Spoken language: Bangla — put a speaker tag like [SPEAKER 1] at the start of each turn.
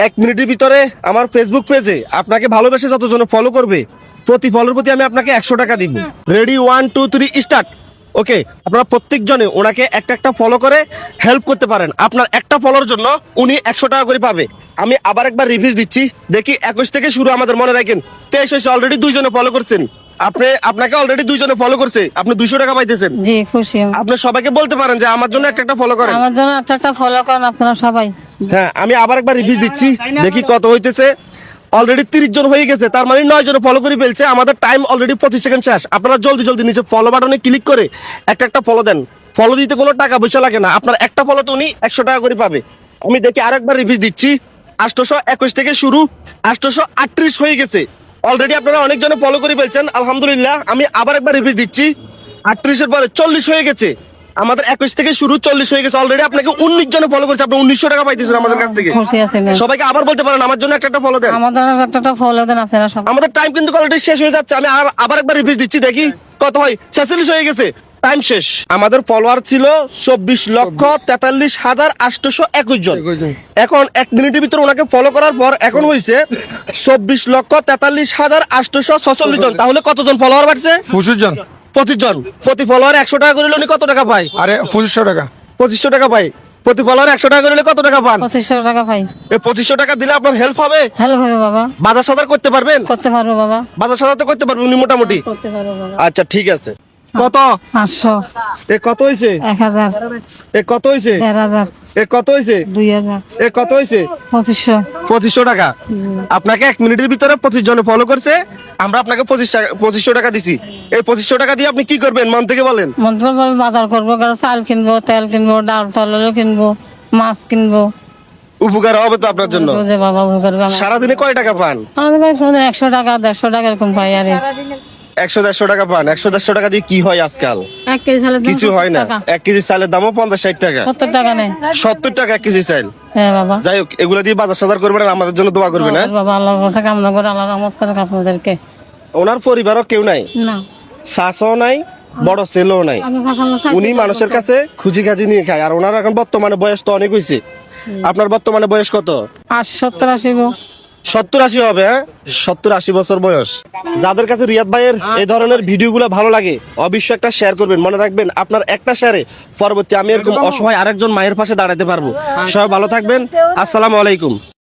[SPEAKER 1] 1 মিনিটের ভিতরে আমার ফেসবুক পেজে আপনাকে ভালোবেসে যতজন ফলো করবে প্রতি ফলোর প্রতি আমি আপনাকে 100 টাকা দিব। Ready 1 2 3 start. ওকে, আপনারা প্রত্যেকজনে ওনাকে একটা ফলো করে হেল্প করতে পারেন। আপনার একটা ফলোর জন্য উনি 100 টাকা করে পাবে। আমি আবার একবার রিভিউজ দিচ্ছি, দেখি 21 থেকে শুরু, আমাদের মনে রাখেন 23 হয়েছে, অলরেডি 2 জনে ফলো করছেন। আপনাকে অলরেডি 2 জনে ফলো করছে, আপনি 200 টাকা পাইতেছেন।
[SPEAKER 2] জি খুশি আমি।
[SPEAKER 1] আপনি সবাইকে বলতে পারেন যে আমার জন্য একটা ফলো করেন।
[SPEAKER 2] আমার জন্য একটা ফলো করেন আপনারা সবাই।
[SPEAKER 1] হ্যাঁ, আমি আবার একবার রিভিউজ দিচ্ছি, দেখি কত হইতেছে। অলরেডি 30 জন হয়ে গেছে, তার মানে 9 জন ফলো করে ফেলছে। আমাদের টাইম অলরেডি 25 সেকেন্ড শেষ। আপনারা জলদি জলদি নিচে ফলো বাটনে ক্লিক করে একটা ফলো দেন। ফলো দিতে কোনো টাকা পয়সা লাগে না, আপনার একটা ফলোতে উনি 100 টাকা করে পাবে। আমি দেখি আরেকবার রিভিউজ দিচ্ছি, 821 থেকে শুরু, 838 হয়ে গেছে। অলরেডি আপনারা অনেকজনে ফলো করে ফেলছেন, আলহামদুলিল্লাহ। আমি আবার একবার রিভিউজ দিচ্ছি, 38 এর পরে 40 হয়ে গেছে। আমাদের 21 থেকে শুরু, 40 হয়ে গেছে। অলরেডি আপনাকে 19 জনে ফলো করেছে, আপনি 1900 টাকা পাইতেছেন আমাদের কাছ থেকে।
[SPEAKER 2] খুশি আছেন?
[SPEAKER 1] সবাইকে আবার বলতে পারেন আমার জন্য একটা ফলো দেন।
[SPEAKER 2] আমার জন্য একটা ফলো দেন আপনারা সবাই।
[SPEAKER 1] আমাদের টাইম কিন্তু অলরেডি শেষ হয়ে যাচ্ছে। আমি আবার একবার রিভিউজ দিচ্ছি, দেখি কত হয়। 46 হয়ে গেছে, টাইম শেষ। আমাদের ফলোয়ার ছিল 24,43,821 জন। এখন 1 মিনিটের ভিতরে ওনাকে ফলো করার পর এখন হয়েছে 24,43,846 জন। তাহলে কতজন ফলোয়ার বাড়ছে?
[SPEAKER 3] 25 জন।
[SPEAKER 1] 25 জন। প্রতি ফলোয়ার 100 টাকা করে উনি কত টাকা পায়?
[SPEAKER 3] আরে 2500 টাকা।
[SPEAKER 1] 2500 টাকা পায়। প্রতি ফলোয়ার 100 টাকা করে কত টাকা পান?
[SPEAKER 2] 2500 টাকা পাই।
[SPEAKER 1] এই 2500 টাকা দিলে আপনার হেল্প হবে।
[SPEAKER 2] হ্যালো হবে বাবা।
[SPEAKER 1] বাজার সদার করতে পারবেন?
[SPEAKER 2] করতে পারবো বাবা।
[SPEAKER 1] বাজার সদার তো করতে পারবেন উনি মোটামুটি।
[SPEAKER 2] করতে পারবো বাবা।
[SPEAKER 1] আচ্ছা ঠিক আছে। কত
[SPEAKER 2] 500
[SPEAKER 1] এ কত হইছে?
[SPEAKER 2] 1000
[SPEAKER 1] এ কত হইছে?
[SPEAKER 2] 1500
[SPEAKER 1] এ কত হইছে?
[SPEAKER 2] 2000
[SPEAKER 1] এ কত হইছে?
[SPEAKER 2] 2500
[SPEAKER 1] 2500 টাকা। আপনাকে 1 মিনিটের ভিতরে 25 জনে ফলো করছে, আমরা আপনাকে 2500 টাকা দিছি। এই 2500 টাকা দিয়ে আপনি কি করবেন মন থেকে বলেন?
[SPEAKER 2] মন্ত্র বলে বাজার করবো, কারো চাল কিনবো, তেল কিনবো, ডাল টাল কিনবো, মাছ কিনবো।
[SPEAKER 1] উপকার হবে তো আপনার জন্য।
[SPEAKER 2] বুঝে বাবা ভয় করবে আমার।
[SPEAKER 1] সারাদিনে কয় টাকা পান?
[SPEAKER 2] আমি ভাই 100 টাকা 150 টাকা এরকম পাই। আরে
[SPEAKER 1] 100-150 টাকা পান। 100-150 টাকা দিয়ে কি হয় আজকাল?
[SPEAKER 2] 1 কেজি চালের দাম
[SPEAKER 1] কিছু হয় না। 1 কেজি চালের দামও 50-60 টাকা।
[SPEAKER 2] 70 টাকা নেই।
[SPEAKER 1] 70 টাকা 1 কেজি চাল।
[SPEAKER 2] হ্যাঁ বাবা।
[SPEAKER 1] যাই হোক, এগুলা দিয়ে বাজার সদার করবেন আর আমাদের জন্য দোয়া করবেন। হ্যাঁ
[SPEAKER 2] বাবা আল্লাহর কাছে কামনা করে আল্লাহর রহমত করে আপনাদেরকে।
[SPEAKER 1] ওনার পরিবারও কেউ নাই,
[SPEAKER 2] না
[SPEAKER 1] শাশও নাই, বড় ছেলেও নাই।
[SPEAKER 2] আমি ভাবলাম
[SPEAKER 1] উনি মানুষের কাছে খুঁজি খাজি নিয়ে খায়। আর ওনার এখন বর্তমানে বয়স তো অনেক হয়েছে। আপনার বর্তমানে বয়স কত?
[SPEAKER 2] 70-80 গো।
[SPEAKER 1] 70-80 হবে। হ্যাঁ, 70-80 বছর বয়স। যাদের কাছে রিয়াদ ভাইয়ের এই ধরনের ভিডিওগুলো ভালো লাগে অবশ্যই একটা শেয়ার করবেন। মনে রাখবেন আপনার একটা শেয়ারে পরবর্তী আমি এরকম অসহায় আরেকজন মায়ের পাশে দাঁড়াতে পারবো। সবাই ভালো থাকবেন। আসসালামু আলাইকুম।